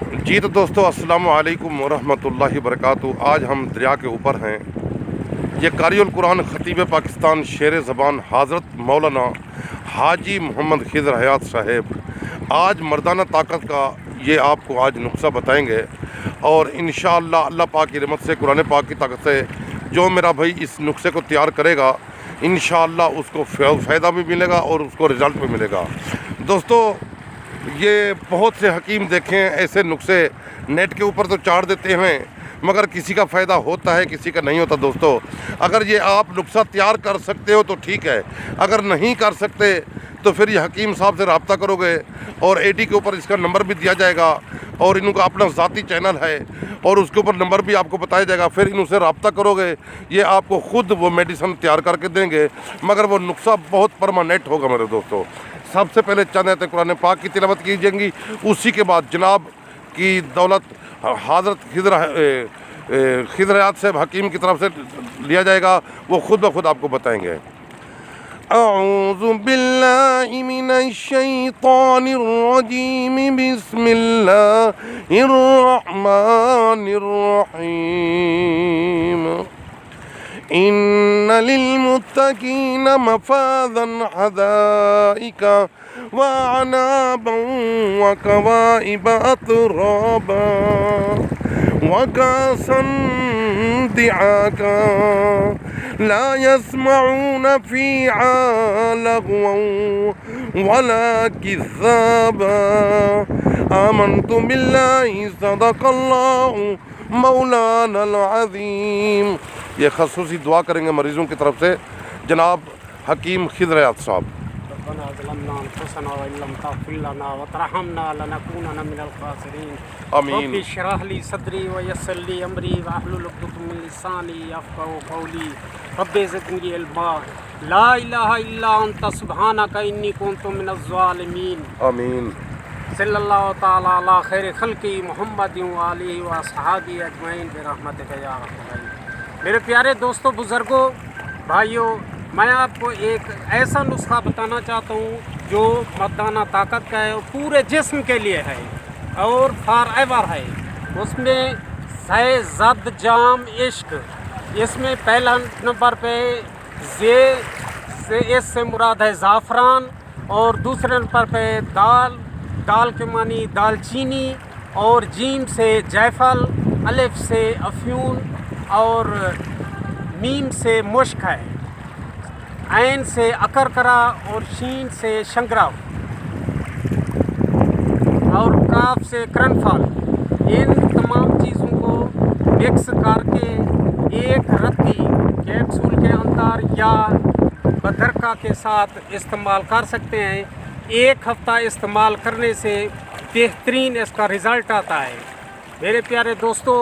جی تو دوستو السلام علیکم ورحمۃ اللہ وبرکاتہ۔ آج ہم دریا کے اوپر ہیں۔ یہ قاری القرآن خطیب پاکستان شیر زبان حضرت مولانا حاجی محمد خضر حیات صاحب آج مردانہ طاقت کا یہ آپ کو آج نسخہ بتائیں گے، اور انشاءاللہ اللہ پاک کی رحمت سے، قرآن پاک کی طاقت سے جو میرا بھائی اس نسخے کو تیار کرے گا انشاءاللہ اس کو فائدہ بھی ملے گا اور اس کو رزلٹ بھی ملے گا۔ دوستو یہ بہت سے حکیم دیکھیں ایسے نسخے نیٹ کے اوپر تو چاڑ دیتے ہیں، مگر کسی کا فائدہ ہوتا ہے کسی کا نہیں ہوتا۔ دوستو اگر یہ آپ نسخہ تیار کر سکتے ہو تو ٹھیک ہے، اگر نہیں کر سکتے تو پھر یہ حکیم صاحب سے رابطہ کرو گے، اور اے ڈی کے اوپر اس کا نمبر بھی دیا جائے گا، اور ان کا اپنا ذاتی چینل ہے اور اس کے اوپر نمبر بھی آپ کو بتایا جائے گا۔ پھر ان سے رابطہ کرو گے، یہ آپ کو خود وہ میڈیسن تیار کر کے دیں گے، مگر وہ نسخہ بہت پرماننٹ ہوگا میرے دوستو۔ سب سے پہلے چند آیتیں قرآن پاک کی تلاوت کی جائیں گی، اسی کے بعد جناب کی دولت حضرت خضر حیات صاحب حکیم کی طرف سے لیا جائے گا، وہ خود بخود آپ کو بتائیں گے۔ اعوذ باللہ من الشیطان الرجیم، بسم اللہ الرحمن الرحیم۔ ان للمتقین مفازا حدائق وعنابا وکواعب اترابا وکاسا دعاقا لا يسمعون فيها لغوا ولا كذابا آمنت بالله صدق الله مولانا العظیم۔ یہ خصوصی دعا کریں گے مریضوں کی طرف سے جناب حکیم خضر حیات صاحب۔ ربنا ظلمنا انفسنا وان لم تغفر لنا وترحمنا لنكونن من الخاسرين۔ آمین۔ رب اشرح لي صدري ويسر لي امري واحلل عقدة من لساني يفقهوا قولي رب زدني علما لا اله الا انت سبحانك اني كنت من الظالمين۔ آمین۔ صلی اللہ تعالی علی خیر خلقی محمد وآلہ واصحابہ اجمعین برحمتک یا ارحم الراحمین۔ میرے پیارے دوستوں، بزرگوں، بھائیوں، میں آپ کو ایک ایسا نسخہ بتانا چاہتا ہوں جو مردانہ طاقت کا ہے، پورے جسم کے لیے ہے اور فار ایور ہے۔ اس میں ہے زد جام عشق، اس میں پہلا نمبر پہ اس سے مراد ہے زعفران، اور دوسرے نمبر پہ دال کے معنی دال چینی، اور جیم سے جیفل، الف سے افیون، اور میم سے مشک ہے، عین سے اکرکرا، اور شین سے شنگراف، اور کاف سے کرنفل۔ ان تمام چیزوں کو مکس کر کے ایک رتی کیپسول کے اندر یا بدرکا کے ساتھ استعمال کر سکتے ہیں۔ ایک ہفتہ استعمال کرنے سے بہترین اس کا رزلٹ آتا ہے۔ میرے پیارے دوستو،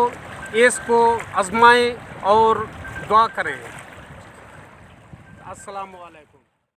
اس کو آزمائیں اور دعا کریں۔ السلام علیکم۔